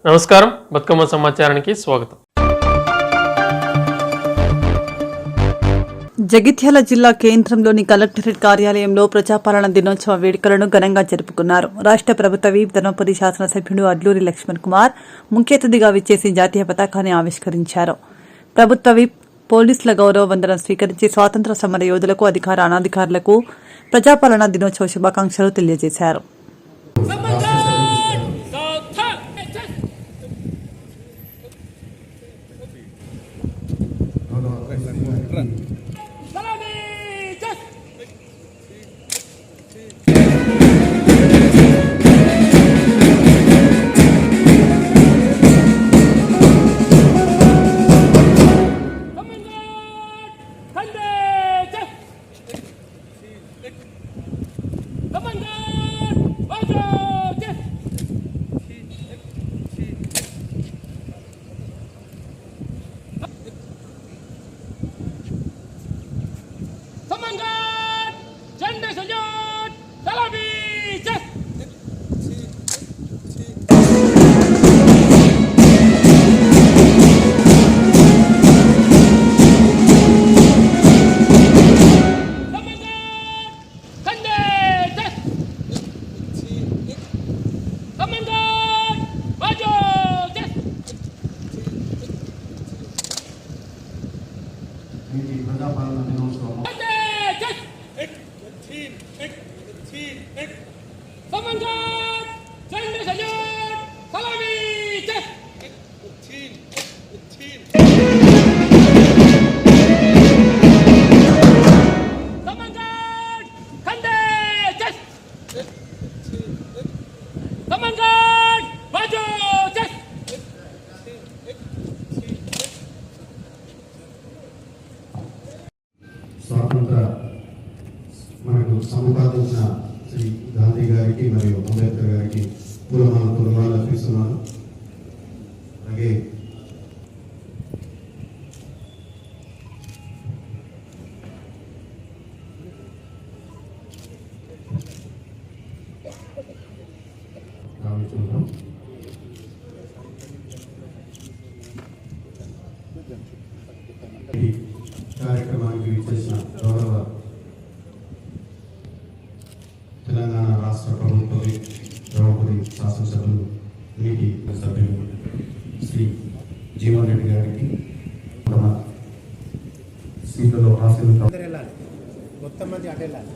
నమస్కారం, బతుకమ్మ సమాచారానికి స్వాగతం. జగిత్యాల జిల్లా కేంద్రంలోని కలెక్టరేట్ కార్యాలయంలో ప్రజాపాలన దినోత్సవ వేడుకలను ఘనంగా జరుపుకున్నారు. రాష్ట్ర ప్రభుత్వ విప్ ధర్మపురి శాసనసభ్యుడు అడ్లూరి లక్ష్మణ్ కుమార్ ముఖ్య అతిథిగా విచ్చేసి జాతీయ పతాకాన్ని ఆవిష్కరించారు. ప్రభుత్వ విప్ పోలీసుల గౌరవ వందనం స్వీకరించి స్వాతంత్ర సమర యోధులకు, అధికార అనధికారులకు ప్రజాపాలన దినోత్సవ శుభాకాంక్షలు తెలియజేశారు. ప్రజాపాలన దినోత్సవం స్వాతంత్ర మనకు సముపాదించిన శ్రీ గాంధీ గారికి మరియు అంబేద్కర్ గారికి పూలమాలలు అర్పిస్తున్నాను. అలాగే కార్యక్రమానికి విచ్చేసిన గౌరవ తెలంగాణ రాష్ట్ర ప్రభుత్వ ధర్మపురి శాసనసభ్యులు నీటి సభ్యులు శ్రీ జీవన్ రెడ్డి గారికి సీట్లలో ఆశీర్వదించారు. మొత్తం మంది అటెళ్ళాలి.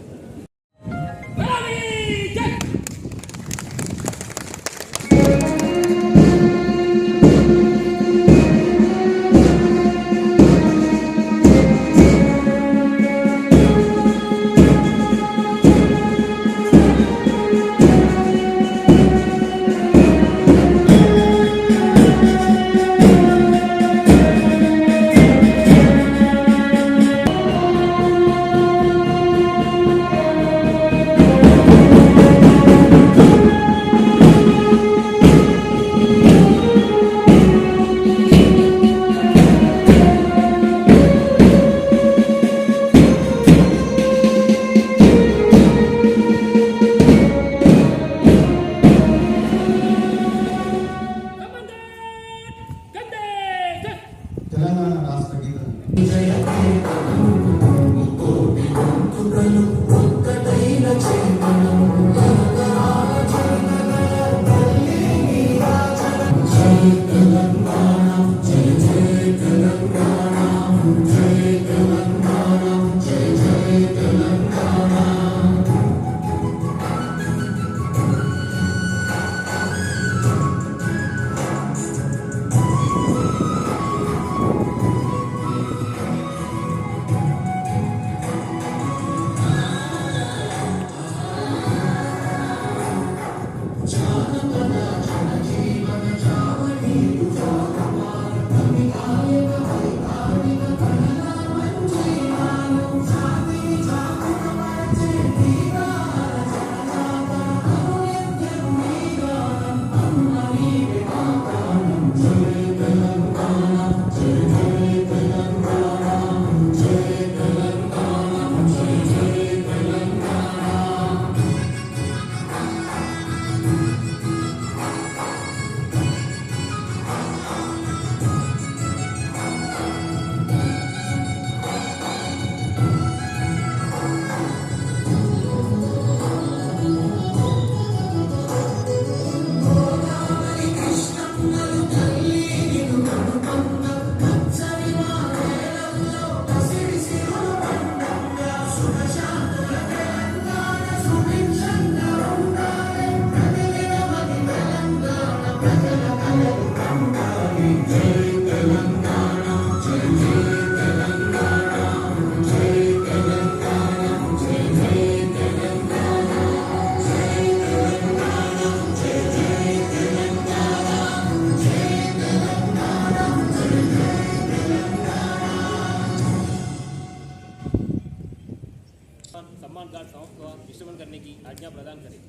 करने की आज्ञा प्रदान करें।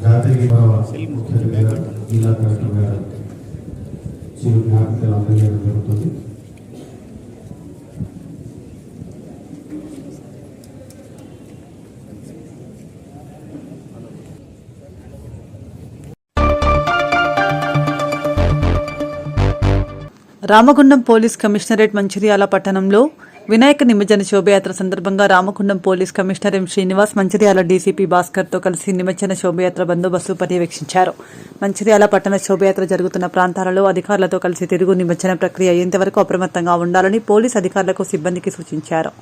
జాతీయ జిల్లా కలెక్టర్ గారు చిరు జ్ఞాపికలు అందజేయడం జరుగుతుంది. రామగుండం పోలీస్ కమిషనరేట్ మంచిర్యాల పట్టణంలో వినాయక నిమజ్జన శోభయాత్ర సందర్భంగా Ramagundam police commissioner M Srinivas Mancherial DCP Bhaskar తో కలిసి నిమజ్జన శోభయాత్ర బందోబస్తు పర్యవేక్షించారు. మంచిర్యాల పట్టణ శోభయాత్ర జరుగుతున్న ప్రాంతాలలో అధికారులతో కలిసి తిరుగు నిమజ్జన ప్రక్రియ అయ్యేంత వరకు అప్రమత్తంగా ఉండాలని పోలీస్ అధికారులకు సిబ్బందికి సూచించారు.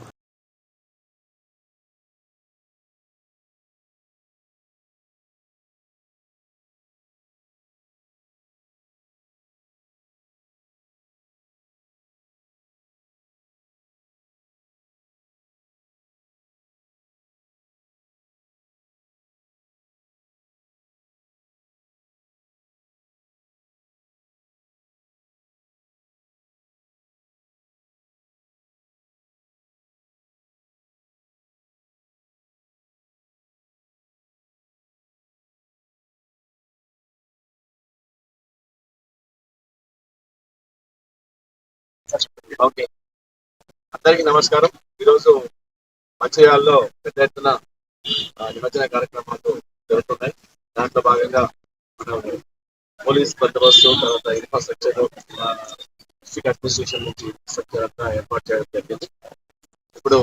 ఓకే, అందరికీ నమస్కారం. ఈరోజు మంచిర్యాలలో పెద్ద ఎత్తున నిమజ్జన కార్యక్రమాలు జరుగుతున్నాయి. దాంట్లో భాగంగా మనం పోలీస్ బందోబస్తు, తర్వాత ఇన్ఫ్రాస్ట్రక్చర్, డిస్ట్రిక్ట్ అడ్మినిస్ట్రేషన్ నుంచి స్ట్రక్చర్ అంతా ఏర్పాటు చేయడం జరిగింది. ఇప్పుడు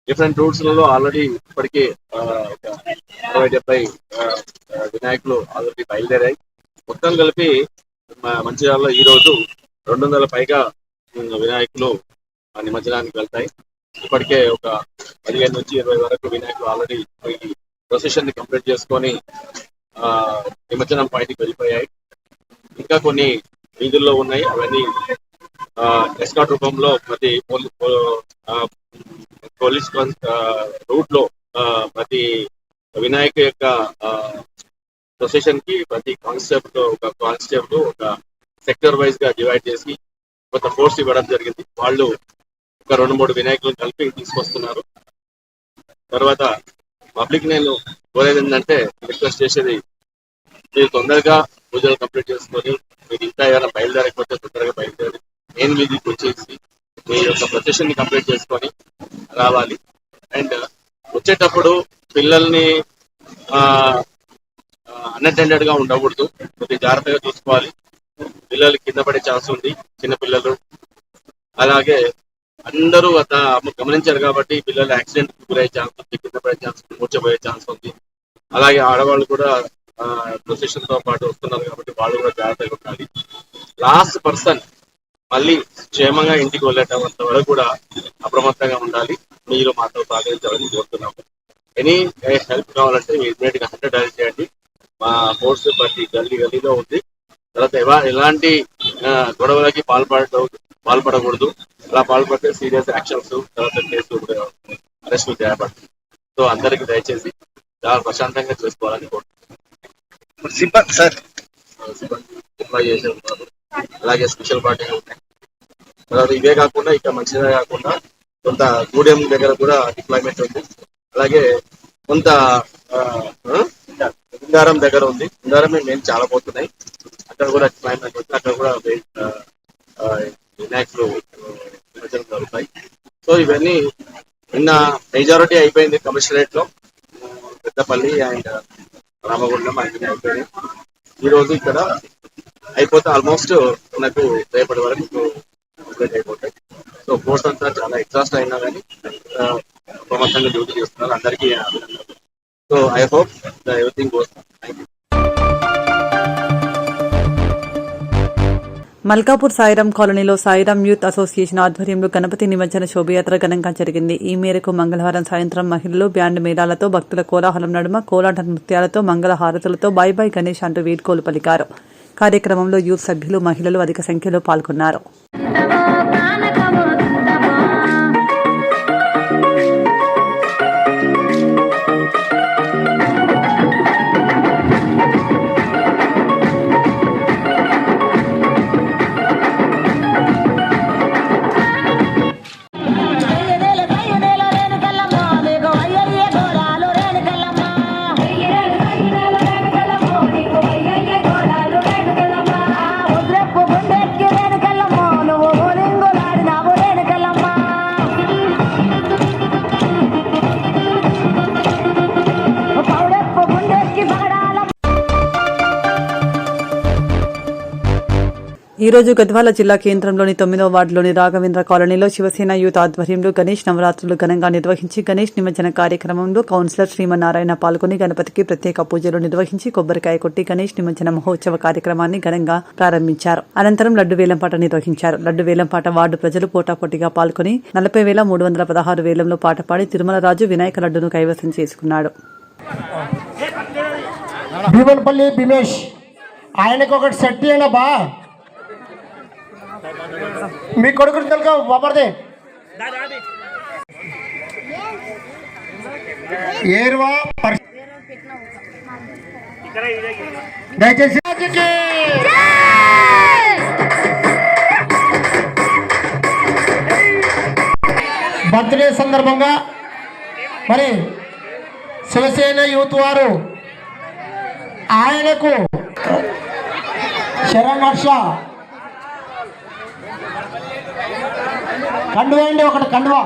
డిఫరెంట్ రూట్స్లలో ఆల్రెడీ ఇప్పటికే ఒక 60-70 వినాయకులు ఆల్రెడీ బయలుదేరాయి. మొత్తం కలిపి మంచిర్యాలలో ఈరోజు 200 పైగా వినాయకులు నిమజ్జనానికి వెళ్తాయి. ఇప్పటికే ఒక 15 నుంచి 20 వరకు వినాయకులు ఆల్రెడీ ప్రొసెషన్ ని కంప్లీట్ చేసుకొని నిమజ్జనం పాయింట్కి వెళ్ళిపోయాయి. ఇంకా కొన్ని వీధుల్లో ఉన్నాయి. అవన్నీ ఎస్కాట్ రూపంలో ప్రతి పోలీస్ రూట్ లో ప్రతి వినాయక యొక్క ప్రొసెషన్ కి ప్రతి కానిస్టేబుల్ ఒక సెక్టర్ వైజ్ గా డివైడ్ చేసి కొంత ఫోర్స్ ఇవ్వడం జరిగింది. వాళ్ళు ఒక 2-3 వినాయకులను కలిపి తీసుకొస్తున్నారు. తర్వాత పబ్లిక్ నేను కోరేది ఏంటంటే, రిక్వెస్ట్ చేసేది, మీరు తొందరగా పూజలు కంప్లీట్ చేసుకొని మీరు ఇంకా ఏమైనా బయలుదేరకపోతే తొందరగా బయలుదేరి మెయిన్ వీధికి వచ్చేసి మీ యొక్క ప్రొసెషన్ ని కంప్లీట్ చేసుకొని రావాలి. అండ్ వచ్చేటప్పుడు పిల్లల్ని అన్అటెండెడ్ గా ఉండకూడదు, కొద్దిగా జాగ్రత్తగా చూసుకోవాలి. పిల్లలు కింద పడే ఛాన్స్ ఉంది, చిన్న పిల్లలు. అలాగే అందరూ గమనించారు కాబట్టి పిల్లలు యాక్సిడెంట్ గురయ్యే ఛాన్స్ ఉంది, కింద పడే ఛాన్స్ ఉంది, మూర్చపోయే ఛాన్స్ ఉంది. అలాగే ఆడవాళ్ళు కూడా ప్రొసెషన్ తో పాటు వస్తున్నారు కాబట్టి వాళ్ళు కూడా జాగ్రత్తగా ఉండాలి. లాస్ట్ పర్సన్ మళ్ళీ క్షేమంగా ఇంటికి వెళ్ళేటంత వరకు కూడా అప్రమత్తంగా ఉండాలి. మీరు మాతో సహకరించాలని కోరుతున్నాము. ఎనీ హెల్ప్ కావాలంటే ఇమీడియట్ గా 100 డయల్ చేయండి. మా ఫోర్స్ ప్రతి గల్లీలో ఉంది. తర్వాత ఎలాంటి గొడవలకి పాల్పడకూడదు. అలా పాల్పడితే సీరియస్ యాక్షన్స్, తర్వాత కేసు అరెస్టులు చేయబడుతుంది. సో అందరికి దయచేసి చాలా ప్రశాంతంగా చేసుకోవాలని కోరుతున్నాను. సిబ్బంది చేసే ఉన్నారు, అలాగే స్పెషల్ పార్టీలు ఉన్నాయి. తర్వాత ఇవే కాకుండా ఇక మంచిదే కాకుండా కొంత గూడెం దగ్గర కూడా డిప్లాయ్మెంట్ ఉంది. అలాగే కొంత ఇందారం దగ్గర ఉంది. ఇందారమే మేము చాలా పోతున్నాయి. అక్కడ కూడా డిప్లాయ్మెంట్ ఉంది. అక్కడ కూడా వినాయకులు జరుగుతాయి. సో ఇవన్నీ నిన్న మెజారిటీ అయిపోయింది. కమిషనరేట్ లో పెద్దపల్లి అండ్ రామగుండం అన్ని అయిపోయినాయి. ఈ రోజు ఇక్కడ అయిపోతే ఆల్మోస్ట్ మనకు రేపటి వరకు కంప్లీట్ అయిపోతాయి. సో ఫోర్స్ అంతా చాలా ఎగ్జాస్ట్ అయినా కానీ ప్రమత్తంగా డ్యూటీ చేస్తున్నారు. అందరికీ so I hope everything goes. Thank you. Malkapur Sairam కాలనీలో సాయిరాం యూత్ అసోసియేషన్ ఆధ్వర్యంలో గణపతి నిమజ్జన శోభయాత్ర ఘనంగా జరిగింది. ఈ మేరకు మంగళవారం సాయంత్రం మహిళలు బ్యాండ్ మేళాలతో, భక్తుల కోలాహలం నడుమ, కోలాట నృత్యాలతో, మంగళ హారతులతో బాయ్ బాయ్ గణేష్ అంటూ వీడ్కోలు పలికారు. కార్యక్రమంలో యూత్ సభ్యులు, మహిళలు అధిక సంఖ్యలో పాల్గొన్నారు. ఈ రోజు గద్వాల జిల్లా కేంద్రంలోని 9వ వార్డులోని రాఘవేంద్ర కాలనీలో శివసేన యూత్ ఆధ్వర్యంలో గణేష్ నవరాత్రులు ఘనంగా నిర్వహించి గణేష్ నిమజ్జన కార్యక్రమంలో కౌన్సిలర్ శ్రీమన్నారాయణ పాల్గొని గణపతికి ప్రత్యేక పూజలు నిర్వహించి కొబ్బరికాయ కొట్టి గణేష్ నిమజ్జన మహోత్సవ కార్యక్రమాన్ని ఘనంగా ప్రారంభించారు. అనంతరం లడ్డు వేలంపాట నిర్వహించారు. లడ్డు వేలంపాట వార్డు ప్రజలు పోటాపోటీగా పాల్గొని 40,316 వేలంలో పాట పాడి తిరుమల రాజు వినాయక లడ్డును కైవసం చేసుకున్నాడు. భీమన్పల్లి భీమేష్ ఆయనకు ఒకటి సెట్ అయినా బా మీ కొడుకుని తెలుగు బాబర్దే ఏర్వా దయచేసి బర్త్డే సందర్భంగా మరి శివసేన యూత్ వారు ఆయనకు శరణర్ష కండువా అండి, ఒకటి కండువా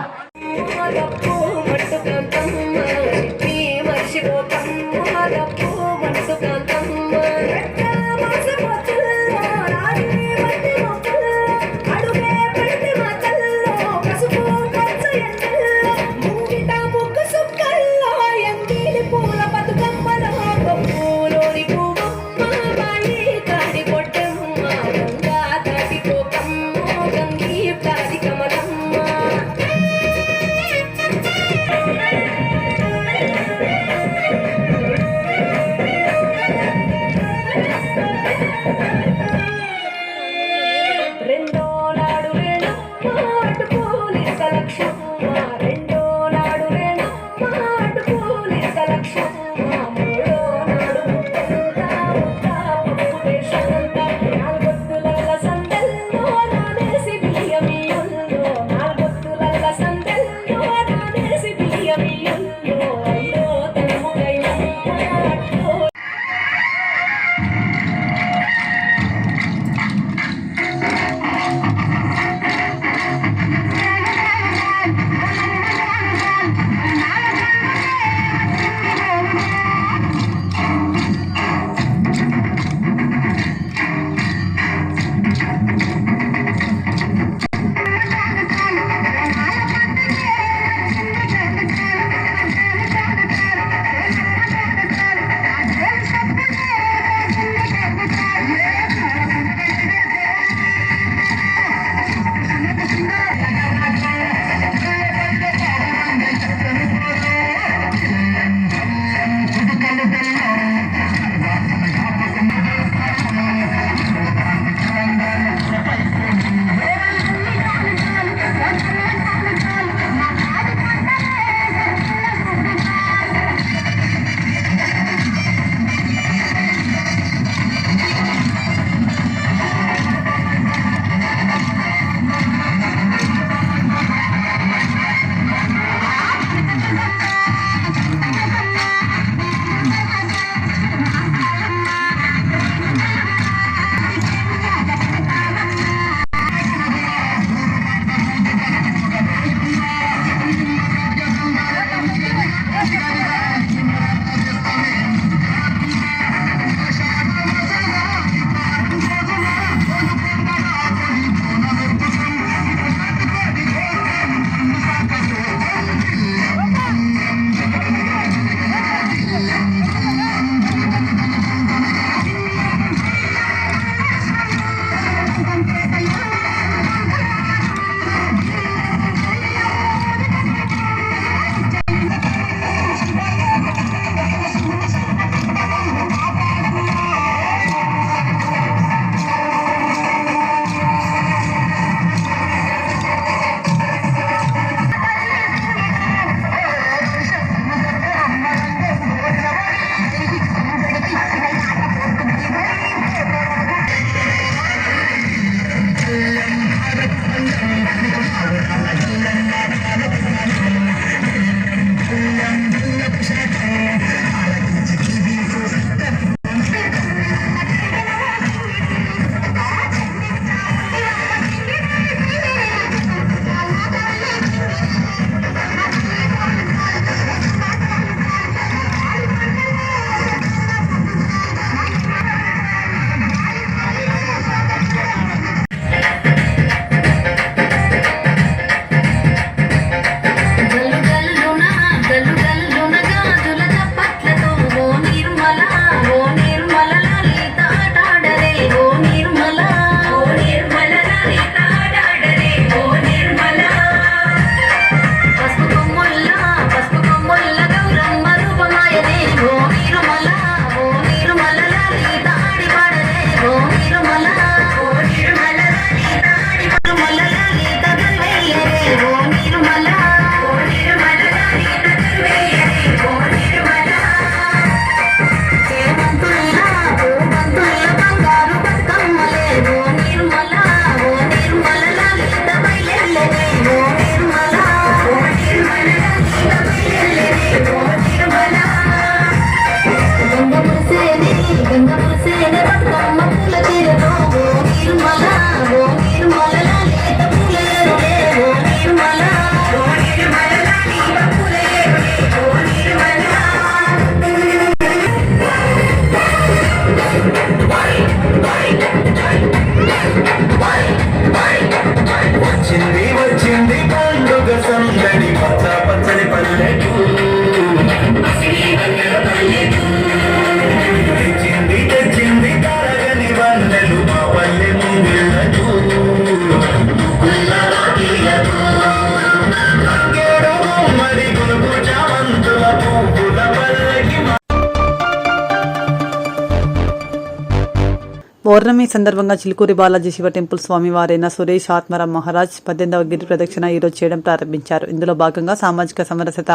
పౌర్ణమి సందర్భంగా చిలుకూరి బాలాజీ శివ టెంపుల్ స్వామివారైన సురేష్ ఆత్మారాం మహారాజ్ 18వ గిరి ప్రదక్షిణ ఈరోజు చేయడం ప్రారంభించారు. ఇందులో భాగంగా సామాజిక సమరసత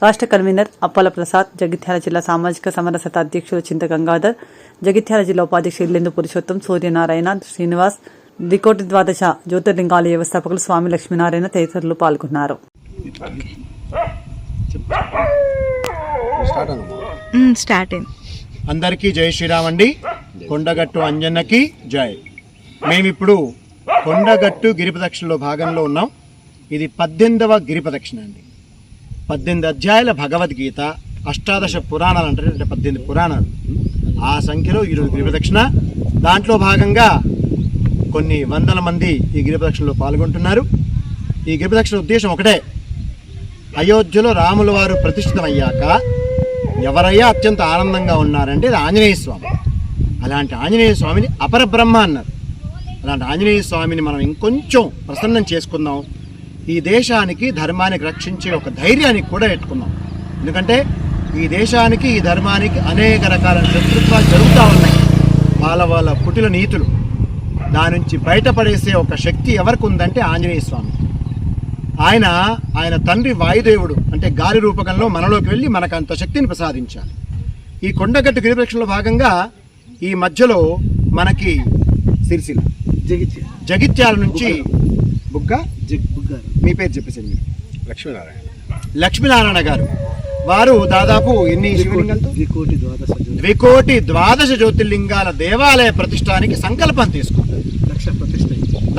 రాష్ట్ర కన్వీనర్ అప్పల ప్రసాద్, జగిత్యాల జిల్లా సామాజిక సమరసత అధ్యక్షులు చింత గంగాధర్, జగిత్యాల జిల్లా ఉపాధ్యక్షులు ఇల్లెందు పురుషోత్తం, సూర్యనారాయణ, శ్రీనివాస్, దికోటి ద్వాదశ జ్యోతిర్లింగాలయ వ్యవస్థాపకులు స్వామి లక్ష్మీనారాయణ తదితరులు పాల్గొన్నారు. అందరికీ జై శ్రీరామ్ అండి. కొండగట్టు అంజన్నకి జై. మేమిప్పుడు కొండగట్టు గిరి ప్రదక్షిణలో భాగంలో ఉన్నాం. ఇది 18వ గిరి ప్రదక్షిణ అండి. 18 అధ్యాయాల భగవద్గీత, అష్టాదశ పురాణాలు అంటే 18 పురాణాలు. ఆ సంఖ్యలో ఈరోజు గిరి ప్రదక్షిణ. దాంట్లో భాగంగా కొన్ని వందల మంది ఈ గిరి ప్రదక్షిణలో పాల్గొంటున్నారు. ఈ గిరి ప్రదక్షిణ ఉద్దేశం ఒకటే, అయోధ్యలో రాముల వారు ప్రతిష్ఠితమయ్యాక ఎవరయ్యా అత్యంత ఆనందంగా ఉన్నారంటే అది ఆంజనేయ స్వామి. అలాంటి ఆంజనేయ స్వామిని అపరబ్రహ్మ అన్నారు. అలాంటి ఆంజనేయ స్వామిని మనం ఇంకొంచెం ప్రసన్నం చేసుకుందాం. ఈ దేశానికి ధర్మానికి రక్షించే ఒక ధైర్యానికి కూడా పెట్టుకుందాం. ఎందుకంటే ఈ దేశానికి ఈ ధర్మానికి అనేక రకాల శత్రుత్వాలు జరుగుతూ ఉన్నాయి. వాళ్ళ పుటిల నీతులు, దాని నుంచి బయటపడేసే ఒక శక్తి ఎవరికి ఉందంటే ఆంజనేయ స్వామి. ఆయన తండ్రి వాయుదేవుడు అంటే గాలి రూపకంలో మనలోకి వెళ్ళి మనకు అంత శక్తిని ప్రసాదించాలి. ఈ కొండగట్టు గిరి ప్రదక్షిణలో భాగంగా ఈ మధ్యలో మనకి సిరిసిల్ల జగిత్యాల నుంచి బుగ్గ మీ పేరు చెప్పేసి లక్ష్మీనారాయణ గారు వారు దాదాపు ఎన్ని ద్వికోటి ద్వాదశ జ్యోతిర్లింగాల దేవాలయ ప్రతిష్టానికి సంకల్పం తీసుకున్నారు.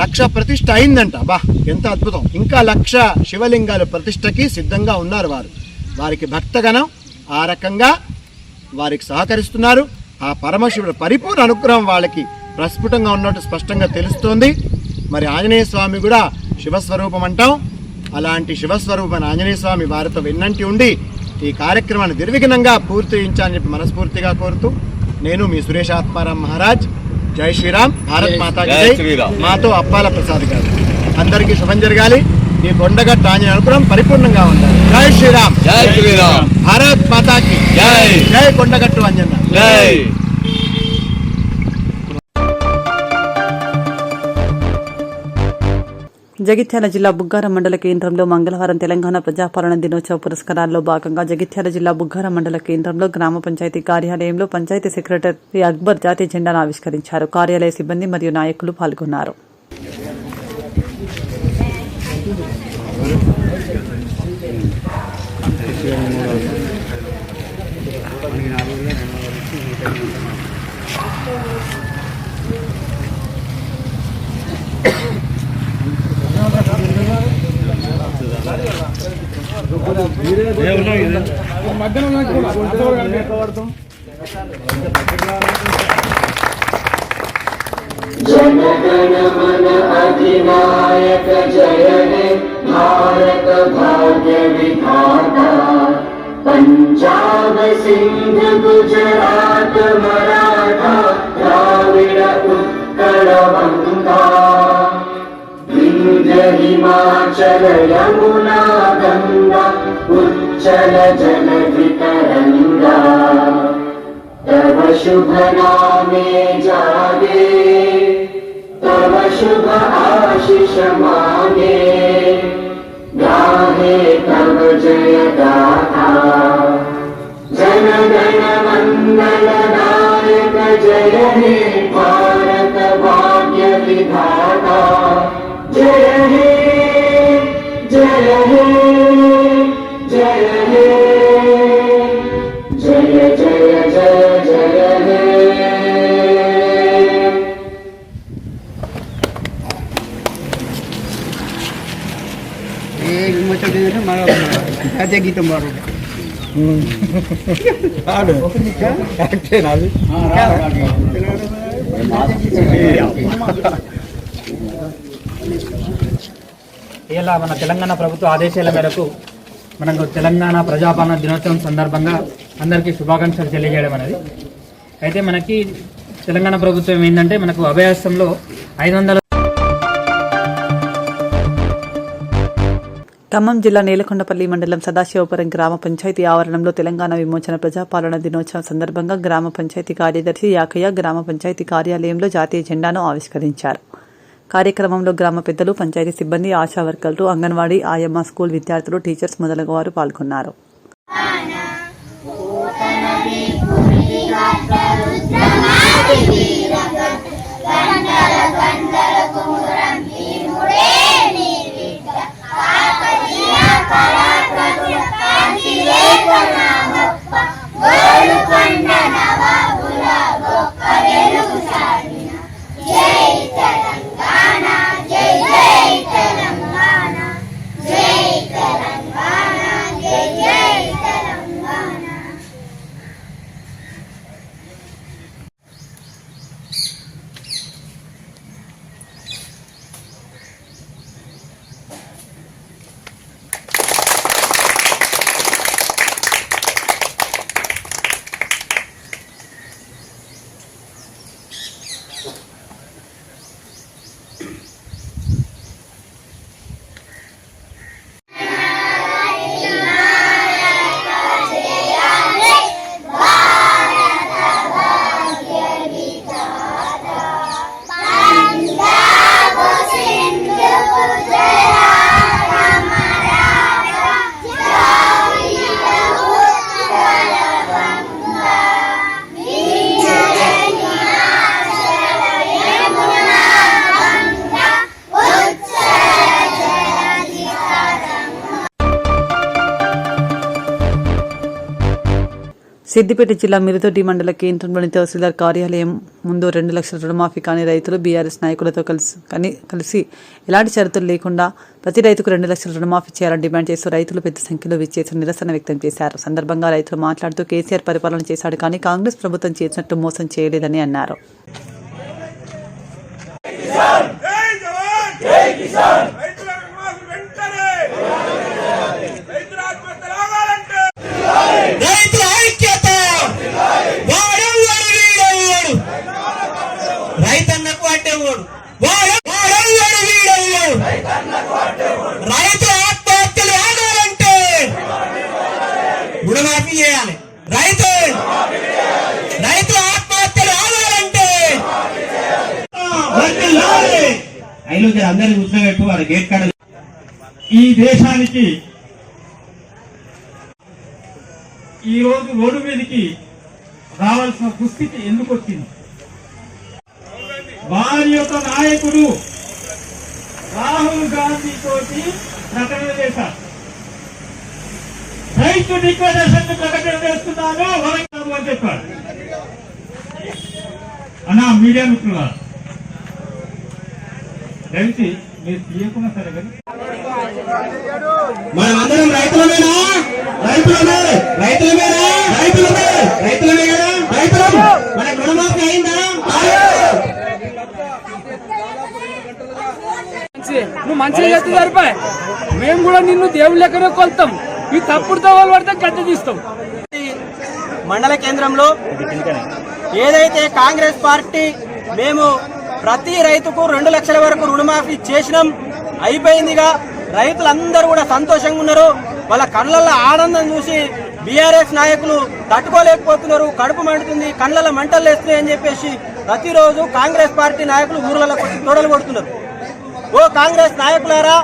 లక్ష ప్రతిష్ఠ అయిందంట. బా, ఎంత అద్భుతం. ఇంకా 1,00,000 శివలింగాల ప్రతిష్టకి సిద్ధంగా ఉన్నారు వారికి భక్తగణం ఆ రకంగా వారికి సహకరిస్తున్నారు. ఆ పరమశివుడు పరిపూర్ణ అనుగ్రహం వాళ్ళకి ప్రస్ఫుటంగా ఉన్నట్టు స్పష్టంగా తెలుస్తోంది. మరి ఆంజనేయ స్వామి కూడా శివస్వరూపం అంటాం. అలాంటి శివస్వరూపమైన ఆంజనేయ స్వామి వారితో వెన్నంటి ఉండి ఈ కార్యక్రమాన్ని నిర్విఘ్నంగా పూర్తి చేయించాలని చెప్పి మనస్ఫూర్తిగా కోరుతూ నేను మీ సురేష్ ఆత్మారాం మహారాజ్. జై శ్రీరామ్. భారత్ మాతా జై. మాతో అప్పాల ప్రసాద్ గారు. అందరికీ శుభం జరగాలి. ఈ కొండగట్టు ఆంజనేయ అనుగ్రహం పరిపూర్ణంగా ఉండాలి. జై శ్రీరామ్. జై శ్రీరామ్. భారత్ మాతాకి జై. జై కొండగట్టు అంజన్న జై. జగిత్యాల జిల్లా బుగ్గారం మండల కేంద్రంలో మంగళవారం తెలంగాణ ప్రజాపాలన దినోత్సవ పురస్కారాల్లో భాగంగా జగిత్యాల జిల్లా బుగ్గారం మండల కేంద్రంలో గ్రామ పంచాయతీ కార్యాలయంలో పంచాయతీ సెక్రటరీ అక్బర్ జాతీయ జెండాను ఆవిష్కరించారు. కార్యాలయ సిబ్బంది మరియు నాయకులు పాల్గొన్నారు. जनगण मन अधिनायक जय हे भारत भाग्य विधाता पंजाब सिंध गुजरात मराठा द्राविड उत्कल बंगा विंध्य हिमाचल यमुना गंगा उच्चल जलधि तरंगा तव शुभ नामे जागे तव शुभ आशीष मांगे गाहे तव जय गाथा जन गण मंगल नायक जय हे भारत भाग्य विधाता जय हे जय हे जय हे जय जय जय जय हे జాతీయ గీతం పాడు. ఇలా మన తెలంగాణ ప్రభుత్వ ఆదేశాల మేరకు మనకు తెలంగాణ ప్రజాపాలన దినోత్సవం సందర్భంగా అందరికీ శుభాకాంక్షలు తెలియజేయడం అనేది. అయితే మనకి తెలంగాణ ప్రభుత్వం ఏంటంటే మనకు అభయాస్తంలో 500 ఖమ్మం జిల్లా నేలకొండపల్లి మండలం సదాశివపురం గ్రామ పంచాయతీ ఆవరణంలో తెలంగాణ విమోచన ప్రజాపాలన దినోత్సవం సందర్భంగా గ్రామ పంచాయతీ కార్యదర్శి యాకయ్య గ్రామ పంచాయతీ కార్యాలయంలో జాతీయ జెండాను ఆవిష్కరించారు. కార్యక్రమంలో గ్రామ పెద్దలు, పంచాయతీ సిబ్బంది, ఆశా వర్కర్లు, అంగన్వాడీ, ఆయమ్మ, స్కూల్ విద్యార్థులు, టీచర్స్ మొదలగు వారు పాల్గొన్నారు. సిద్దిపేట జిల్లా మిరుదొడ్డి మండల కేంద్రంలోని తహసీల్దార్ కార్యాలయం ముందు 2 లక్షల రుణమాఫీ కాని రైతులు బీఆర్ఎస్ నాయకులతో కలిసి ఎలాంటి షరతులు లేకుండా ప్రతి రైతుకు 2 లక్షల రుణమాఫీ చేయాలని డిమాండ్ చేస్తూ రైతులు పెద్ద సంఖ్యలో విచ్చేసి నిరసన వ్యక్తం చేశారు. సందర్భంగా రైతులు మాట్లాడుతూ కేసీఆర్ పరిపాలన చేశాడు కానీ కాంగ్రెస్ ప్రభుత్వం చేసినట్టు మోసం చేయలేదని అన్నారు. రైతన్నకు అడ్డేవాడు, రైతు ఆత్మహత్యలు ఆగాలంటే రుణమాఫీ చేయాలి. రైతు ఆత్మహత్యలు ఆగాలంటే అందరినీ కూర్చోబెట్టు వారి గేట్ కాడ. ఈ దేశానికి ఈ రోజు రోడ్డు మీదకి రావాల్సిన దుస్థితి ఎందుకు వచ్చింది? వారి యొక్క నాయకుడు రాహుల్ గాంధీ తోటి ప్రకటన చేశారు. రైతు డిక్లరేషన్ ప్రకటన చేస్తున్నాను వరంగల్ అని చెప్పాడు. అన్నా మీడియా మిత్రులు దయచి మీరు తీయకుండా సరే కానీ మనమందరం రైతులమేనా? రైతులమే కదా? రైతులం మన రుణమాఫీ అయిందా? నువ్వు మంచిగా చేస్తే సరిపోయి, మేము కూడా నిన్ను దేవుని లెక్కనే కొలుతాం. ఈ తప్పుడుతో వాళ్ళు పడితే గడ్డ తీస్తాం. మండల కేంద్రంలో ఏదైతే కాంగ్రెస్ పార్టీ మేము ప్రతి రైతుకు 2 లక్షల వరకు రుణమాఫీ చేసినాం, అయిపోయిందిగా. రైతులందరూ కూడా సంతోషంగా ఉన్నారు. వాళ్ళ కళ్ళల్లో ఆనందం చూసి బీఆర్ఎస్ నాయకులు తట్టుకోలేకపోతున్నారు. కడుపు మండుతుంది, కళ్ళల్లో మంటలు వేస్తున్నాయి అని చెప్పేసి ప్రతిరోజు కాంగ్రెస్ పార్టీ నాయకులు ఊర్లలో తొడలు కొడుతున్నారు. ఓ కాంగ్రెస్ నాయకులారా,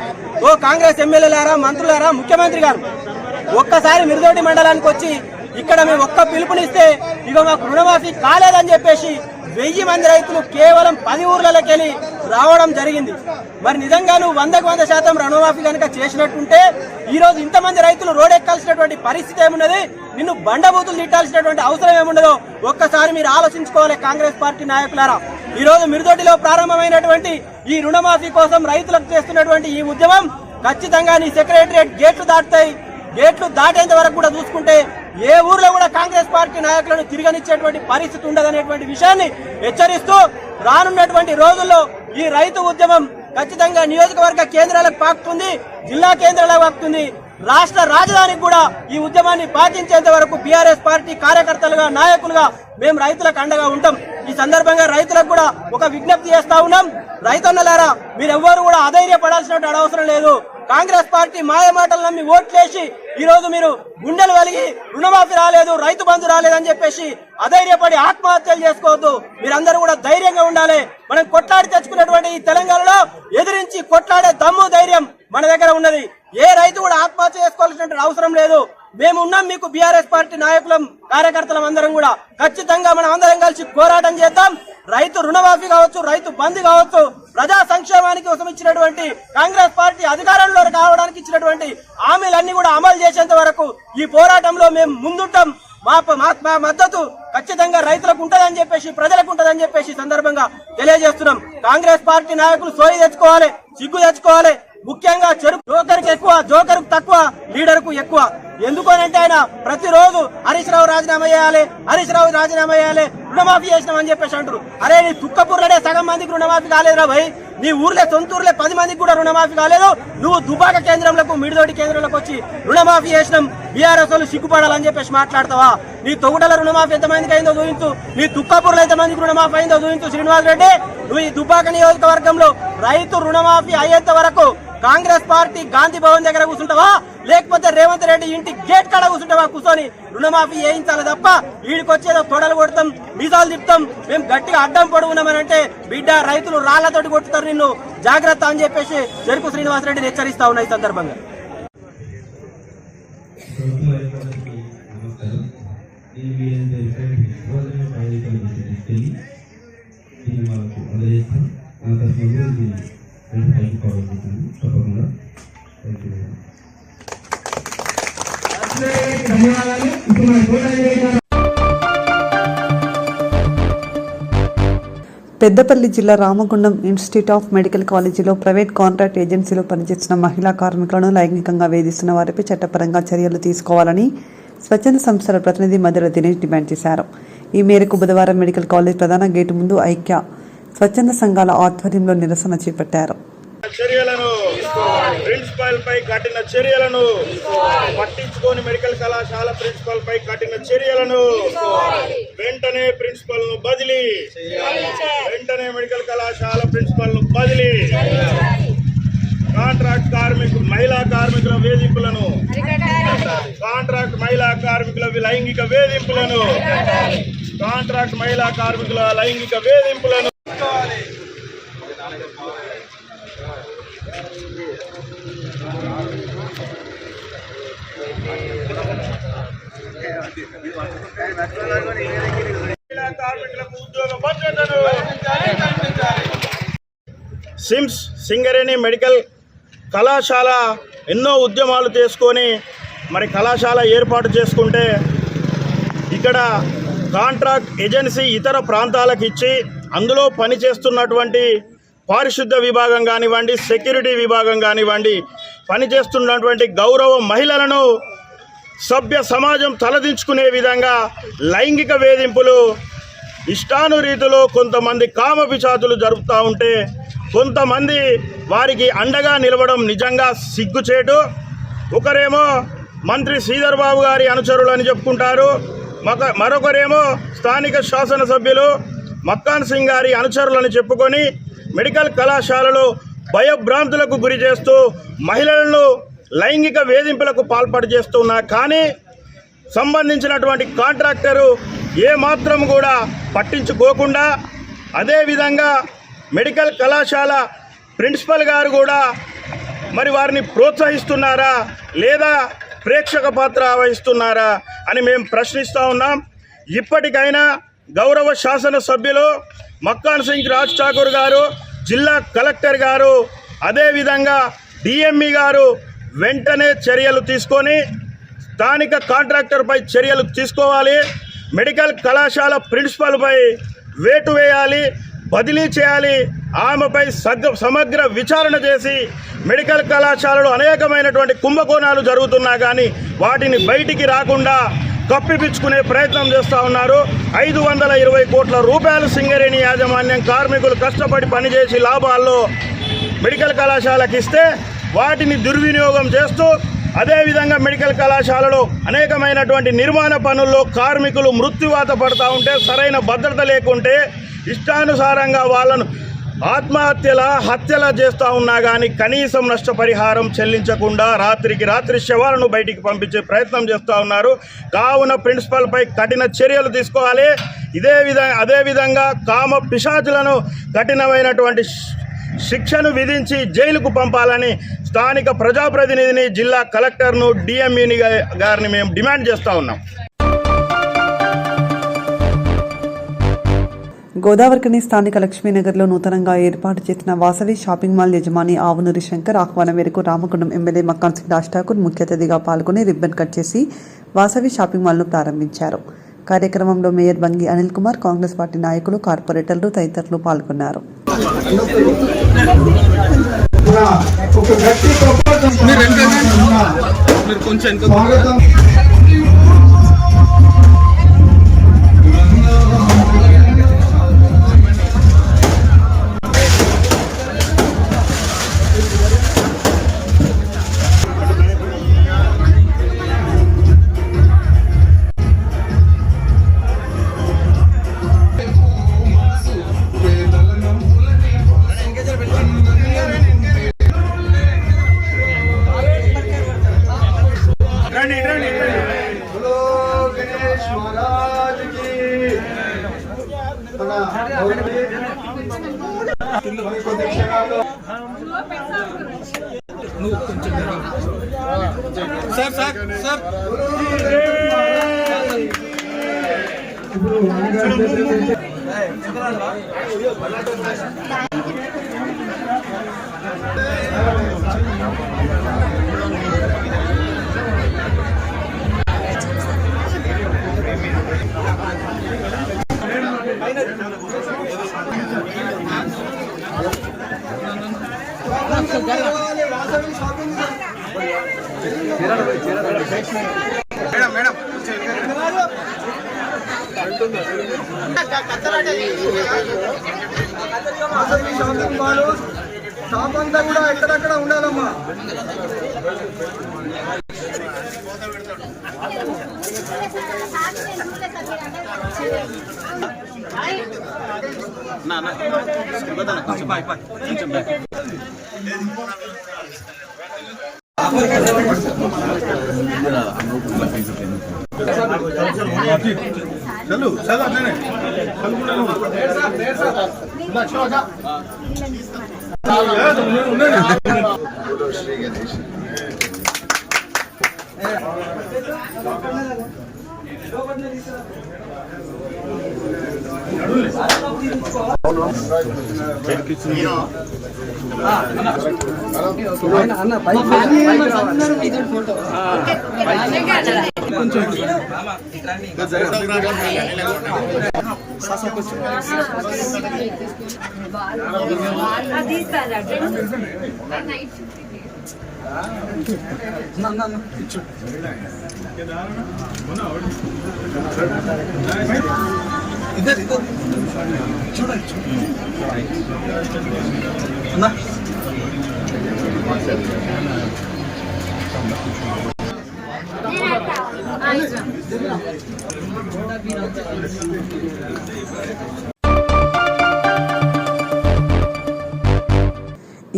ఓ కాంగ్రెస్ ఎమ్మెల్యేలారా, మంత్రులారా, ముఖ్యమంత్రి గారు ఒక్కసారి మిరుదొడ్డి మండలానికి వచ్చి ఇక్కడ మేము ఒక్క పిలుపునిస్తే ఇక మాకు రుణమాఫీ కాలేదని చెప్పేసి 1000 మంది రైతులు కేవలం 10 ఊర్లలోకి వెళ్ళి రావడం జరిగింది. మరి నిజంగా నువ్వు 100% రుణమాఫీ కనుక చేసినట్టుంటే ఈ రోజు ఇంతమంది రైతులు రోడ్డెక్కాల్సినటువంటి పరిస్థితి ఏమున్నది? నిన్ను బండబూతులు తిట్టాల్సినటువంటి అవసరం ఏముండదో ఒక్కసారి మీరు ఆలోచించుకోవాలి కాంగ్రెస్ పార్టీ నాయకులారా. ఈ రోజు మిరుదొడ్డిలో ప్రారంభమైనటువంటి ఈ రుణమాఫీ కోసం రైతులకు చేస్తున్నటువంటి ఈ ఉద్యమం ఖచ్చితంగా నీ సెక్రటరియట్ గేట్లు దాటుతాయి. గేట్లు దాటేంత వరకు కూడా చూసుకుంటే ఏ ఊర్లో కూడా కాంగ్రెస్ పార్టీ నాయకులను తిరగనిచ్చేటువంటి పరిస్థితి ఉండదనేటువంటి విషయాన్ని హెచ్చరిస్తూ రానున్నటువంటి రోజుల్లో ఈ రైతు ఉద్యమం ఖచ్చితంగా నియోజకవర్గ కేంద్రాలకు పాకుతుంది, జిల్లా కేంద్రాలకు పాకుతుంది. రాష్ట్ర రాజధానికి కూడా ఈ ఉద్యమాన్ని పాటించేంత వరకు బీఆర్ఎస్ పార్టీ కార్యకర్తలుగా, నాయకులుగా మేము రైతులకు అండగా ఉంటాం. ఈ సందర్భంగా రైతులకు కూడా ఒక విజ్ఞప్తి చేస్తా ఉన్నాం. రైతన్నలారా, మీరెవ్వరు కూడా అధైర్యపడాల్సిన అవసరం లేదు. కాంగ్రెస్ పార్టీ మాయ మాటలు నమ్మి ఓట్లేసి ఈ రోజు మీరు గుండెలు వెలిగి రుణమాఫీ రాలేదు, రైతు బంధు రాలేదని చెప్పేసి అధైర్యపడి ఆత్మహత్యలు చేసుకోవద్దు. మీరందరూ కూడా ధైర్యంగా ఉండాలి. మనం కొట్లాడి తెచ్చుకున్నటువంటి ఈ తెలంగాణలో ఎదిరించి కొట్లాడే దమ్ము ధైర్యం మన దగ్గర ఉన్నది. ఏ రైతు కూడా ఆత్మహత్య చేసుకోవాల్సిన అవసరం లేదు. మేము ఉన్నాం మీకు. బీఆర్ఎస్ పార్టీ నాయకులం, కార్యకర్తలం అందరం కూడా ఖచ్చితంగా మనం అందరం కలిసి పోరాటం చేద్దాం. రైతు రుణమాఫీ కావచ్చు, రైతు బంధు కావచ్చు, ప్రజా సంక్షేమానికి కోసం ఇచ్చినటువంటి కాంగ్రెస్ పార్టీ అధికారంలో కావడానికి ఇచ్చినటువంటి హామీలన్నీ కూడా అమలు చేసేంత వరకు ఈ పోరాటంలో మేము ముందుంటాం. మా మద్దతు ఖచ్చితంగా రైతులకు ఉంటదని చెప్పేసి, ప్రజలకు ఉంటదని చెప్పేసి సందర్భంగా తెలియజేస్తున్నాం. కాంగ్రెస్ పార్టీ నాయకులు సోయి తెచ్చుకోవాలి, సిగ్గు తెచ్చుకోవాలి. ముఖ్యంగా జోకర్కి ఎక్కువ, జోకర్కు తక్కువ, లీడర్కు ఎక్కువ. ఎందుకనంటే ఆయన ప్రతిరోజు హరీష్ రావు రాజీనామా చేయాలి, హరీష్ రావు రాజీనామా చేయాలి, రుణమాఫీ చేసినామని చెప్పేసి అంటారు. అరే నీ తుక్కపూర్లనే సగం మందికి రుణమాఫీ కాలేదురా భయ్. నీ ఊర్లే సొంత ఊర్లే 10 మందికి కూడా రుణమాఫీ కాలేదు. నువ్వు దుబాక కేంద్రంలో మిడిదోటి కేంద్రంలోకి వచ్చి రుణమాఫీ చేసినాం, బీఆర్ఎస్ వాళ్ళు సిగ్గుపడాలని చెప్పేసి మాట్లాడతావా? నీ తొగుటల రుణమాఫీ ఎంతమందికి అయిందో చూపించు, నీ తుక్కపూర్లో ఎంతమందికి రుణమాఫీ అయిందో చూపించు. శ్రీనివాస్ రెడ్డి, నువ్వు ఈ దుబాక నియోజకవర్గంలో రైతు రుణమాఫీ అయ్యేంత వరకు కాంగ్రెస్ పార్టీ గాంధీ భవన్ దగ్గర కూర్చుంటావా, లేకపోతే రేవంత్ రెడ్డి ఇంటి గేట్ కాడ కూర్చుంటావా? కూర్చొని రుణమాఫీ చేయించాలి తప్ప వీడికి వచ్చేదో తొడలు కొడతాం, మీసాలు తిప్పుతాం, మేము గట్టిగా అడ్డం పడుకున్నామనంటే బిడ్డ రైతులు రాళ్లతోటి కొట్టుతారు, నిన్ను జాగ్రత్త అని చెప్పేసి చెరుకు శ్రీనివాస్ రెడ్డిని హెచ్చరిస్తా ఉన్నా ఈ సందర్భంగా. పెద్దపల్లి జిల్లా రామగుండం ఇన్స్టిట్యూట్ ఆఫ్ మెడికల్ కాలేజీలో ప్రైవేట్ కాంట్రాక్ట్ ఏజెన్సీలో పనిచేస్తున్న మహిళా కార్మికులను లైంగికంగా వేధిస్తున్న వారిపై చట్టపరంగా చర్యలు తీసుకోవాలని స్వచ్ఛంద సంస్థల ప్రతినిధి మధ్యల దినేష్ డిమాండ్ చేశారు. ఈ మేరకు బుధవారం మెడికల్ కాలేజ్ ప్రధాన గేటు ముందు ఐక్య స్వచ్ఛంద సంఘాల ఆధ్వర్యంలో నిరసన చేపట్టారు. చర్యలను ప్రిన్సిపల్ పై కఠిన చర్యలను పట్టించుకొని మెడికల్ కళాశాల ప్రిన్సిపల్ పై కఠిన చర్యలను వెంటనే ప్రిన్సిపల్ ను బదిలీ, వెంటనే మెడికల్ కళాశాల ప్రిన్సిపల్ ను బదిలీ, కాంట్రాక్ట్ మహిళా కార్మికుల వేధింపులను, కాంట్రాక్ట్ మహిళా కార్మికుల లైంగిక వేధింపులను, కాంట్రాక్ట్ మహిళా కార్మికుల లైంగిక వేధింపులను కార్మికులకు ఉద్యోగ భద్రతను. సిమ్స్ సింగరేణి మెడికల్ కళాశాల ఎన్నో ఉద్యమాలు చేసుకొని మరి కళాశాల ఏర్పాటు చేసుకుంటే ఇక్కడ కాంట్రాక్ట్ ఏజెన్సీ ఇతర ప్రాంతాలకు ఇచ్చి అందులో పనిచేస్తున్నటువంటి పారిశుద్ధ విభాగం కానివ్వండి, సెక్యూరిటీ విభాగం కానివ్వండి, పనిచేస్తున్నటువంటి గౌరవ మహిళలను సభ్య సమాజం తలదించుకునే విధంగా లైంగిక వేధింపులు ఇష్టానురీతిలో కొంతమంది కామపిశాచులు జరుపుతూ ఉంటే కొంతమంది వారికి అండగా నిలవడం నిజంగా సిగ్గుచేటు. ఒకరేమో మంత్రి శ్రీధర్ బాబు గారి అనుచరులు అని చెప్పుకుంటారు, మరొకరేమో స్థానిక శాసనసభ్యులు మక్కాన్ సింగ్ గారి అనుచరులని చెప్పుకొని మెడికల్ కళాశాలలో భయభ్రాంతులకు గురి చేస్తూ మహిళలను లైంగిక వేధింపులకు పాల్పడి చేస్తున్నా కానీ సంబంధించినటువంటి కాంట్రాక్టరు ఏమాత్రం కూడా పట్టించుకోకుండా, అదేవిధంగా మెడికల్ కళాశాల ప్రిన్సిపల్ గారు కూడా మరి వారిని ప్రోత్సహిస్తున్నారా లేదా ప్రేక్షక పాత్ర వహిస్తున్నారా అని మేము ప్రశ్నిస్తూ ఉన్నాం. ఇప్పటికైనా గౌరవ శాసనసభ్యులు మక్కాన్ సింగ్ రాజ్ ఠాకూర్ గారు, జిల్లా కలెక్టర్ గారు, అదేవిధంగా డిఎంఈ గారు వెంటనే చర్యలు తీసుకొని స్థానిక కాంట్రాక్టర్పై చర్యలు తీసుకోవాలి. మెడికల్ కళాశాల ప్రిన్సిపల్పై వేటు వేయాలి, బదిలీ చేయాలి. ఆమెపై సమగ్ర విచారణ చేసి మెడికల్ కళాశాలలో అనేకమైనటువంటి కుంభకోణాలు జరుగుతున్నా కానీ వాటిని బయటికి రాకుండా కప్పిపుచ్చుకునే ప్రయత్నం చేస్తూ ఉన్నారు. 520 కోట్ల రూపాయలు సింగరేణి యాజమాన్యం కార్మికులు కష్టపడి పనిచేసి లాభాల్లో మెడికల్ కళాశాలకు ఇస్తే వాటిని దుర్వినియోగం చేస్తూ, అదేవిధంగా మెడికల్ కళాశాలలో అనేకమైనటువంటి నిర్మాణ పనుల్లో కార్మికులు మృత్యువాత పడుతూ ఉంటే, సరైన భద్రత లేకుంటే ఇష్టానుసారంగా వాళ్ళను హత్యల చేస్తూ ఉన్నా కానీ కనీసం నష్టపరిహారం చెల్లించకుండా రాత్రికి రాత్రి శవాలను బయటికి పంపించే ప్రయత్నం చేస్తూ ఉన్నారు. కావున ప్రిన్సిపల్పై కఠిన చర్యలు తీసుకోవాలి. అదేవిధంగా కామ పిశాచులను కఠినమైనటువంటి శిక్షను విధించి జైలుకు పంపాలని స్థానిక ప్రజాప్రతినిధిని, జిల్లా కలెక్టర్ను, డిఎంఈని గారిని మేము డిమాండ్ చేస్తూ ఉన్నాం. గోదావరికని స్థానిక లక్ష్మీనగర్లో నూతనంగా ఏర్పాటు చేసిన వాసవి షాపింగ్ మాల్ యజమాని ఆవునూరి శంకర్ ఆహ్వానం మేరకు రామగుండం ఎమ్మెల్యే మక్కాన్ సింగ్ రాజ్ ఠాకూర్ ముఖ్య అతిథిగా పాల్గొని రిబ్బన్ కట్ చేసి వాసవి షాపింగ్ మాల్ను ప్రారంభించారు. కార్యక్రమంలో మేయర్ బంగి అనిల్ కుమార్, కాంగ్రెస్ పార్టీ నాయకులు, కార్పొరేటర్లు తదితరులు పాల్గొన్నారు. షాప్ అంతా కూడా ఎక్కడెక్కడ ఉండాలమ్మా.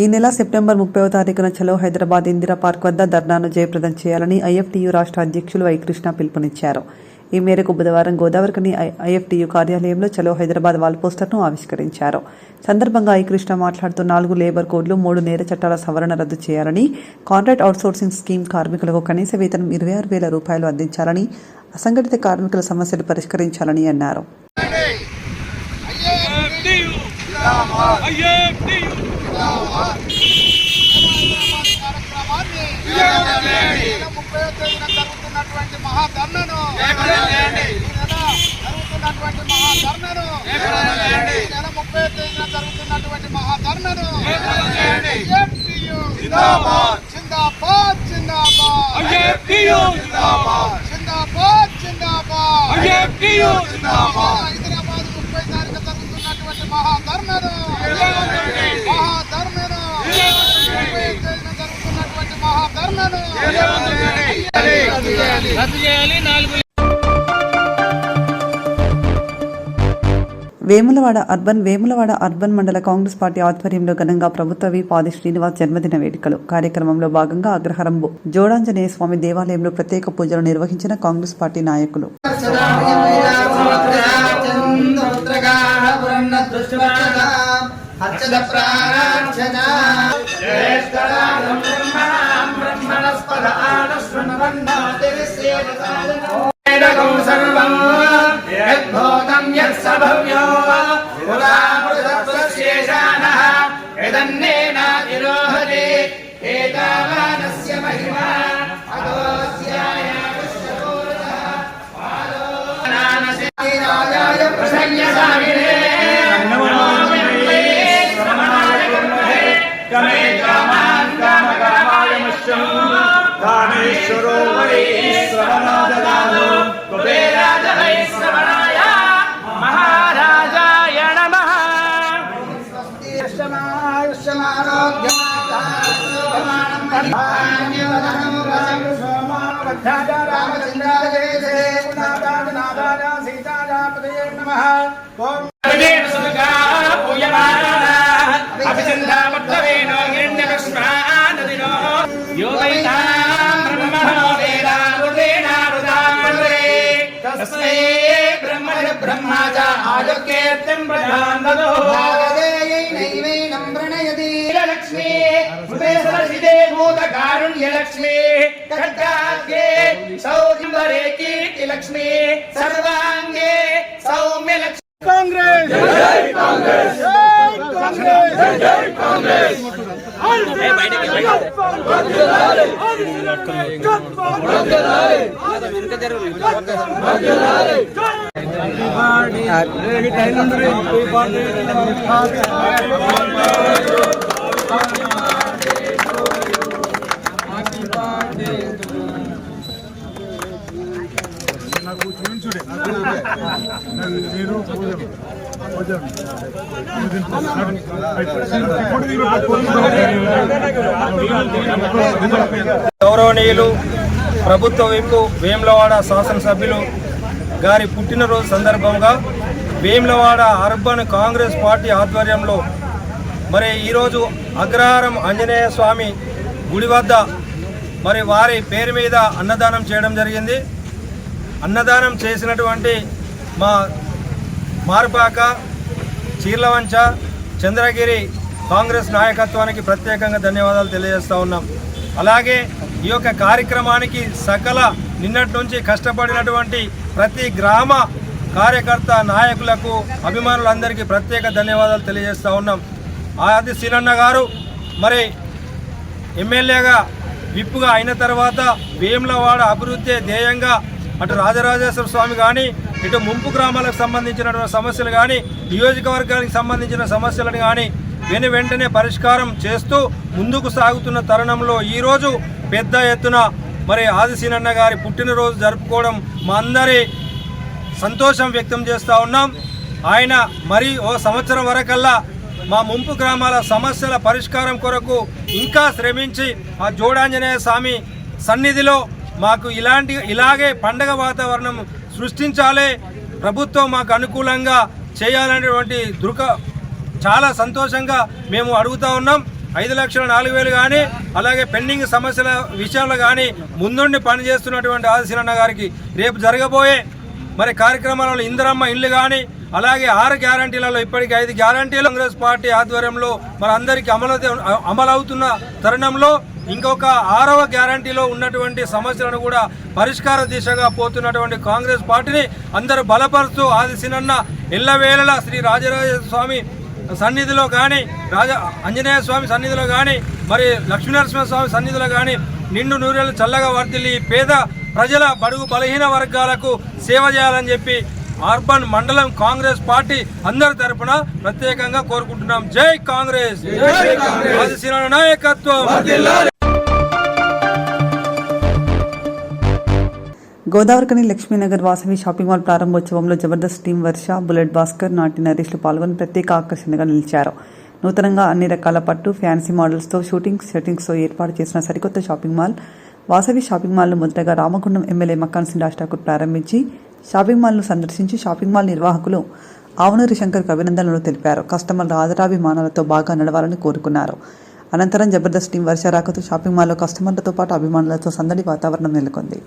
ఈ నెల సెప్టెంబర్ 30వ తారీఖున చలో హైదరాబాద్ ఇందిరా పార్క్ వద్ద ధర్నాను జయప్రదం చేయాలని ఐఎఫ్టీయూ రాష్ట్ర అధ్యక్షులు వై కృష్ణ పిలుపునిచ్చారు. ఈ మేరకు బుధవారం గోదావరికని ఐఎఫ్టీయూ కార్యాలయంలో చలో హైదరాబాద్ వాల్ పోస్టర్ను ఆవిష్కరించారు. సందర్భంగా ఐ కృష్ణ మాట్లాడుతూ 4 లేబర్ కోడ్లు, 3 నేర చట్టాల సవరణ రద్దు చేయాలని, కాంట్రాక్ట్ అవుట్సోర్సింగ్ స్కీమ్ కార్మికులకు కనీస వేతనం 26,000 రూపాయలు అందించాలని, అసంఘటిత కార్మికుల సమస్యలు పరిష్కరించాలని అన్నారు. వేములవాడ అర్బన్ మండల కాంగ్రెస్ పార్టీ ఆధ్వర్యంలో ఘనంగా ప్రభుత్వ విప్ ఆది శ్రీనివాస్ జన్మదిన వేడుకలు. కార్యక్రమంలో భాగంగా అగ్రహారం జోడాంజనేయ స్వామి దేవాలయంలో ప్రత్యేక పూజలు నిర్వహించిన కాంగ్రెస్ పార్టీ నాయకులు. లక్ష్మి ఖడ్గాగ్రే సౌందర్యే కీర్తి లక్ష్మి సర్వాంగే సౌమ్య లక్ష్మి. కాంగ్రెస్ జై కాంగ్రెస్ జై కాంగ్రెస్ జై కాంగ్రెస్. గౌరవనీయులు ప్రభుత్వ విప్ వేములవాడ శాసనసభ్యులు గారి పుట్టినరోజు సందర్భంగా వేములవాడ అర్బన్ కాంగ్రెస్ పార్టీ ఆధ్వర్యంలో మరి ఈరోజు అగ్రహారం ఆంజనేయ స్వామి గుడి వద్ద మరి వారి పేరు మీద అన్నదానం చేయడం జరిగింది. అన్నదానం చేసినటువంటి మా మార్పాక, చీర్లవంచ, చంద్రగిరి కాంగ్రెస్ నాయకత్వానికి ప్రత్యేకంగా ధన్యవాదాలు తెలియజేస్తూ ఉన్నాం. అలాగే ఈ యొక్క కార్యక్రమానికి సకల నిన్నటి నుంచి కష్టపడినటువంటి ప్రతి గ్రామ కార్యకర్త నాయకులకు, అభిమానులందరికీ ప్రత్యేక ధన్యవాదాలు తెలియజేస్తూ ఉన్నాం. ఆది సీనన్న గారు మరి ఎమ్మెల్యేగా విప్పుగా అయిన తర్వాత వేములవాడ అభివృద్ధి ధ్యేయంగా అటు రాజరాజేశ్వర స్వామి కానీ, ఇటు ముంపు గ్రామాలకు సంబంధించినటువంటి సమస్యలు కానీ, నియోజకవర్గానికి సంబంధించిన సమస్యలను కానీ వెంటనే పరిష్కారం చేస్తూ ముందుకు సాగుతున్న తరుణంలో ఈరోజు పెద్ద ఎత్తున మరి ఆది సీనన్న గారి పుట్టినరోజు జరుపుకోవడం మా అందరి సంతోషం వ్యక్తం చేస్తూ ఉన్నాం. ఆయన మరి ఓ సంవత్సరం వరకల్లా మా ముంపు గ్రామాల సమస్యల పరిష్కారం కొరకు ఇంకా శ్రమించి ఆ జోడాంజనేయ స్వామి సన్నిధిలో మాకు ఇలాగే పండగ వాతావరణం సృష్టించాలి, ప్రభుత్వం మాకు అనుకూలంగా చేయాలనేటువంటి చాలా సంతోషంగా మేము అడుగుతూ ఉన్నాం. 5,04,000 కానీ, అలాగే పెండింగ్ సమస్యల విషయంలో కానీ ముందుండి పనిచేస్తున్నటువంటి ఆది సీనన్న గారికి రేపు జరగబోయే మరి కార్యక్రమాలలో ఇందిరమ్మ ఇల్లు కానీ, అలాగే 6 గ్యారంటీలలో ఇప్పటికీ 5 గ్యారంటీలు కాంగ్రెస్ పార్టీ ఆధ్వర్యంలో మరి అందరికీ అమలవుతున్న తరుణంలో ఇంకొక 6వ గ్యారంటీలో ఉన్నటువంటి సమస్యలను కూడా పరిష్కార దిశగా పోతున్నటువంటి కాంగ్రెస్ పార్టీని అందరూ బలపరుస్తూ ఆది సీనన్న ఎల్లవేళలా శ్రీ రాజరాజేశ్వర స్వామి సన్నిధిలో కానీ, ఆంజనేయ స్వామి సన్నిధిలో కానీ, మరి లక్ష్మీనరసింహ స్వామి సన్నిధిలో కానీ నిండు నూరేళ్ళు చల్లగా వర్ధిల్లి పేద ప్రజల బడుగు బలహీన వర్గాలకు సేవ చేయాలని చెప్పి అర్బన్ మండలం కాంగ్రెస్ పార్టీ అందరి తరపున ప్రత్యేకంగా కోరుకుంటున్నాం. జై కాంగ్రెస్, ఆది సీనన్న నాయకత్వం. గోదావరికని లక్ష్మీనగర్ వాసవి షాపింగ్ మాల్ ప్రారంభోత్సవంలో జబర్దస్త్ టీం వర్ష, బుల్లెట్ భాస్కర్, నాటి నరేష్లు పాల్గొని ప్రత్యేక ఆకర్షణగా నిలిచారు. నూతనంగా అన్ని రకాల పట్టు, ఫ్యాన్సీ మోడల్స్తో షూటింగ్స్తో ఏర్పాటు చేసిన సరికొత్త షాపింగ్ మాల్ వాసవి షాపింగ్ మాల్ను మొదటగా రామగుండం ఎమ్మెల్యే మక్కాన్ సింగ్ రాజ్ ఠాకూర్ ప్రారంభించి షాపింగ్ మాల్ను సందర్శించి షాపింగ్ మాల్ నిర్వాహకులు ఆవునూరి శంకర్కు అభినందనలు తెలిపారు. కస్టమర్ల ఆదరాభిమానాలతో బాగా నడవాలని కోరుకున్నారు. అనంతరం జబర్దస్త్ టీం వర్ష రాకతో షాపింగ్ మాల్లో కస్టమర్లతో పాటు అభిమానులతో సందడి వాతావరణం నెలకొంది.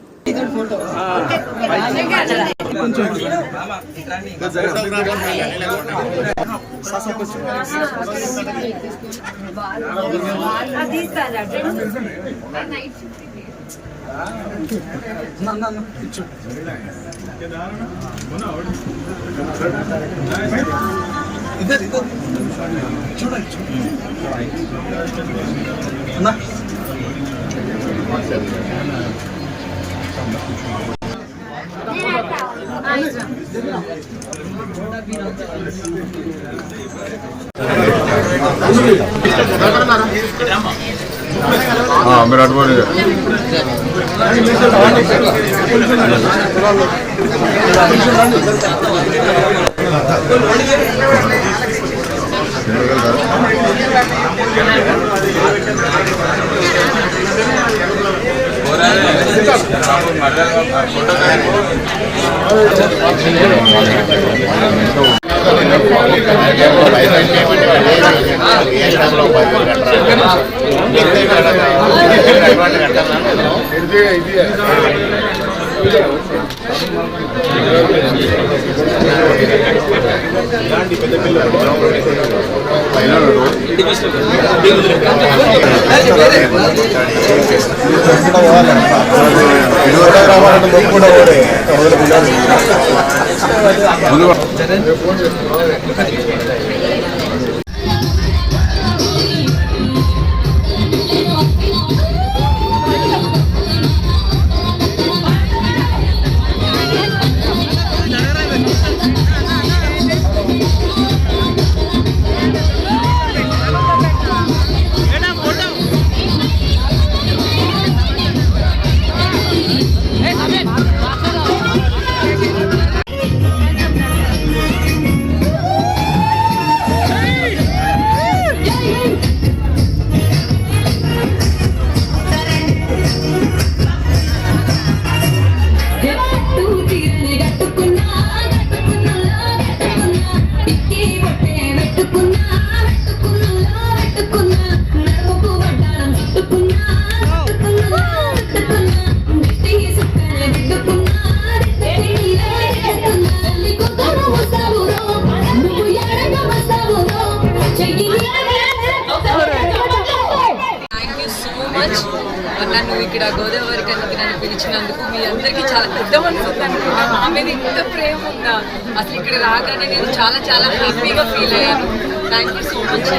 నన్ను ఇక్కడ గోదావరి కనికి నన్ను పిలిచినందుకు మీ అందరికీ చాలా పెద్ద మనసు ఉందనుకుంటా. మా మీద ఇంత ప్రేమ ఉందా, అసలు ఇక్కడ రాగానే నేను చాలా చాలా హ్యాపీగా ఫీల్ అయ్యాను. Thank you so much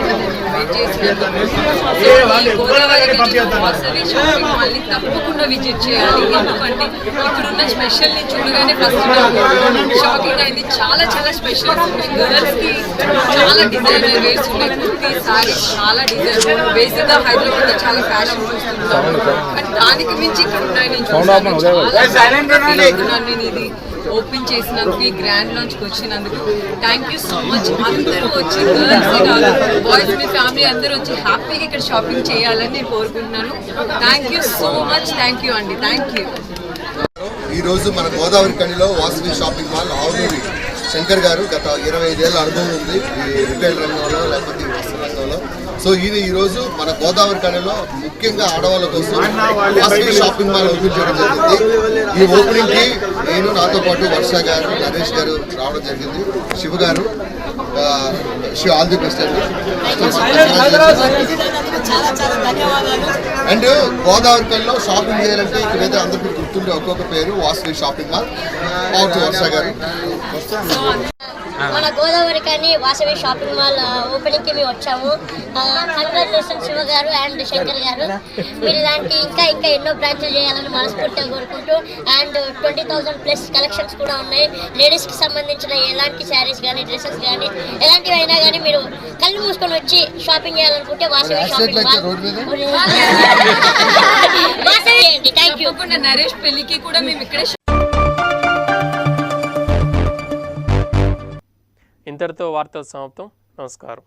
wait చేసినందుకు. ఈ గోదావరి వాసవి షాపింగ్ మాల్ని తప్పకుండా విజిట్ చేయాలి. ఎందుకంటే ఇక్కడున్న స్పెషల్ని చూడగానే ఫస్ట్ షాకింగ్ అయింది. చాలా చాలా స్పెషల్స్ ఉన్నాయి. గర్ల్స్కి చాలా డిజైనర్ వేర్స్ ఉన్నాయి. కుర్తీ సారీ చాలా డిజైన్. బేసిక్గా హైదరాబాద్లో చాలా ఫ్యాషన్ చూస్తుంటాను, కానీ దానికి మించి ఇక్కడ ఉన్నాయి. నేను చూస్తున్నాను. నేను ఇది ఓపెన్ చేసినందుకు, ఈ గ్రాండ్ లాంచ్కి వచ్చినందుకు థ్యాంక్ యూ సో మచ్. అందరూ వచ్చి గర్ల్స్ బాయ్స్ మీ ఫ్యామిలీ అందరూ వచ్చి హ్యాపీగా ఇక్కడ షాపింగ్ చేయాలని నేను కోరుకుంటున్నాను. Thank you so much. Thank you అండి. Thank you. ఈరోజు మన గోదావరి కనిలో వాసవి షాపింగ్ మాల్ ఆవునూరి శంకర్ గారు గత 25 ఏళ్ళ అనుభవం ఉంది ఈ రిటైల్ రంగంలో, లేకపోతే ఈ వస్త్ర రంగంలో. సో ఈరోజు మన గోదావరి కనిలో ముఖ్యంగా ఆడవాళ్ళ కోసం వాసవి షాపింగ్ మాల్ ఓపెన్ చేయడం జరిగింది. ఈ ఓపెనింగ్ కి నేను, నాతో పాటు వర్ష గారు, నరేష్ గారు రావడం జరిగింది. శివ గారు ఆల్ ది బెస్ట్ అండి. అండ్ గోదావరి కనిలో షాపింగ్ చేయాలంటే ఇక్కడైతే అందరికీ గుర్తుండే ఒక్కొక్క పేరు వాసవి షాపింగ్ మాల్. వర్ష గారు మన గోదావరి కానీ వాసవి షాపింగ్ మాల్ ఓపెనింగ్కి మేము వచ్చాము. కంగ్రాచులేషన్ శివ గారు అండ్ శంకర్ గారు. మీరు ఇలాంటి ఇంకా ఎన్నో బ్రాంచ్లు చేయాలని మనస్ఫూర్తిగా కోరుకుంటూ, అండ్ 20,000+ కలెక్షన్స్ కూడా ఉన్నాయి. లేడీస్కి సంబంధించిన ఎలాంటి శారీస్ కానీ, డ్రెస్సెస్ కానీ, ఎలాంటివి అయినా కానీ మీరు కళ్ళు మూసుకొని వచ్చి షాపింగ్ చేయాలనుకుంటే వాసవి షాపింగ్ మాల్ వాసవి చేయండి. Thank you. నరేష్ పెళ్లికి కూడా మేము ఇక్కడే. ఇంతటితో వార్తలు సమాప్తం. నమస్కారం.